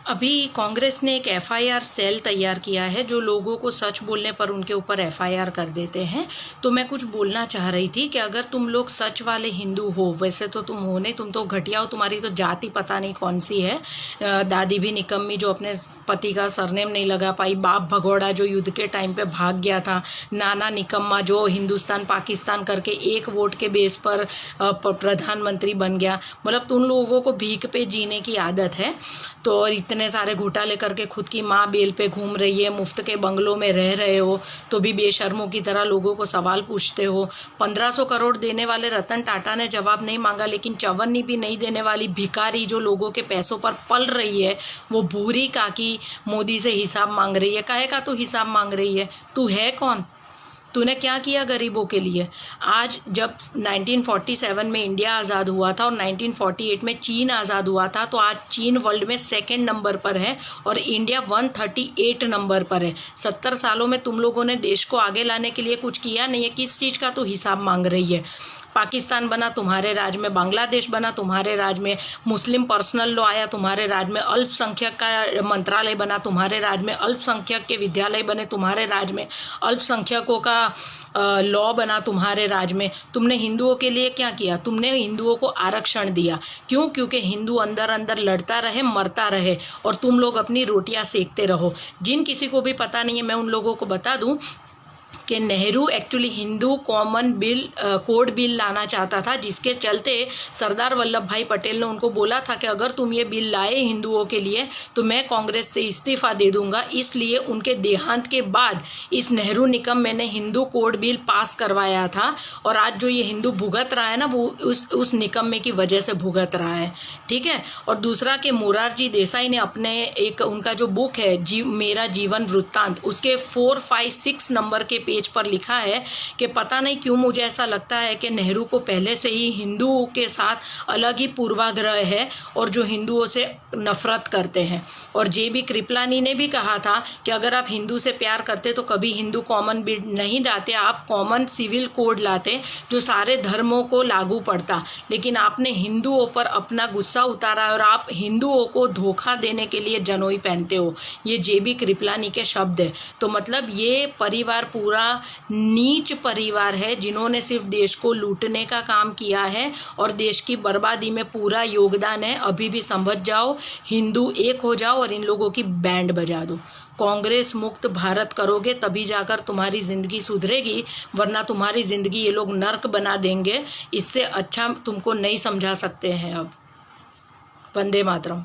अभी कांग्रेस ने एक एफआईआर सेल तैयार किया है जो लोगों को सच बोलने पर उनके ऊपर एफआईआर कर देते हैं। तो मैं कुछ बोलना चाह रही थी कि अगर तुम लोग सच वाले हिंदू हो, वैसे तो तुम हो नहीं, तुम तो घटिया हो, तुम्हारी तो जाति पता नहीं कौन सी है। दादी भी निकम्मी जो अपने पति का सरनेम नहीं लगा पाई, बाप भगोड़ा जो युद्ध के टाइम पे भाग गया था, नाना निकम्मा जो हिंदुस्तान पाकिस्तान करके एक वोट के बेस पर प्रधानमंत्री बन गया। मतलब तुम लोगों को भीख पे जीने की आदत है। तो और इतने सारे घोटाले करके खुद की माँ बेल पे घूम रही है, मुफ्त के बंगलों में रह रहे हो, तो भी बेशर्मों की तरह लोगों को सवाल पूछते हो। 1500 करोड़ देने वाले रतन टाटा ने जवाब नहीं मांगा, लेकिन चवन्नी भी नहीं देने वाली भिखारी जो लोगों के पैसों पर पल रही है, वो भूरी काकी मोदी से हिसाब मांग रही है। काहे का तू हिसाब मांग रही है? तू है कौन? तूने क्या किया गरीबों के लिए? आज जब 1947 में इंडिया आज़ाद हुआ था और 1948 में चीन आज़ाद हुआ था, तो आज चीन वर्ल्ड में 2nd नंबर पर है और इंडिया 138 नंबर पर है। 70 सालों में तुम लोगों ने देश को आगे लाने के लिए कुछ किया नहीं है। किस चीज़ का तो हिसाब मांग रही है? पाकिस्तान बना तुम्हारे राज में, बांग्लादेश बना तुम्हारे राज में, मुस्लिम पर्सनल लॉ आया तुम्हारे राज में, अल्पसंख्यक का मंत्रालय बना तुम्हारे राज में, अल्पसंख्यक के विद्यालय बने तुम्हारे राज में, अल्पसंख्यकों का लॉ बना तुम्हारे राज में। तुमने हिंदुओं के लिए क्या किया? तुमने हिंदुओं को आरक्षण दिया। क्यों? क्योंकि हिंदू अंदर अंदर लड़ता रहे, मरता रहे और तुम लोग अपनी रोटियां सेकते रहो। जिन किसी को भी पता नहीं है, मैं उन लोगों को बता दूं कि Nehru actually Hindu common bill code bill लाना चाहता था, जिसके चलते सरदार वल्लभ भाई पटेल ने उनको बोला था कि अगर तुम ये बिल लाए हिंदुओं के लिए तो मैं कांग्रेस से इस्तीफा दे दूंगा। इसलिए उनके देहांत के बाद इस नेहरू निकम्मे ने हिंदू कोड बिल पास करवाया था और आज जो ये हिंदू भुगत रहा है ना, वो उस निकम्मे की वजह से भुगत रहा है। ठीक है। और दूसरा कि मोरारजी देसाई ने अपने एक उनका जो बुक है मेरा जीवन वृत्तांत, उसके 4, 5, 6 नंबर के पेज पर लिखा है कि पता नहीं क्यों मुझे ऐसा लगता है कि नेहरू को पहले से ही हिंदुओं के साथ अलग ही पूर्वाग्रह है और जो हिंदुओं से नफरत करते हैं। और जेबी कृपलानी ने भी कहा था कि अगर आप हिंदू से प्यार करते तो कभी हिंदू कॉमन बिल नहीं लाते, आप कॉमन सिविल कोड लाते जो सारे धर्मों को लागू पड़ता। लेकिन आपने हिंदुओं पर अपना गुस्सा उतारा और आप हिंदुओं को धोखा देने के लिए जनोई पहनते हो। ये जेबी कृपलानी के शब्द है। तो मतलब ये परिवार पूरा नीच परिवार है जिन्होंने सिर्फ देश को लूटने का काम किया है और देश की बर्बादी में पूरा योगदान है। अभी भी समझ जाओ, हिंदू एक हो जाओ और इन लोगों की बैंड बजा दो। कांग्रेस मुक्त भारत करोगे तभी जाकर तुम्हारी ज़िंदगी सुधरेगी, वरना तुम्हारी ज़िंदगी ये लोग नर्क बना देंगे। इससे अच्छा तुमको नहीं समझा सकते हैं अब। वंदे मातरम।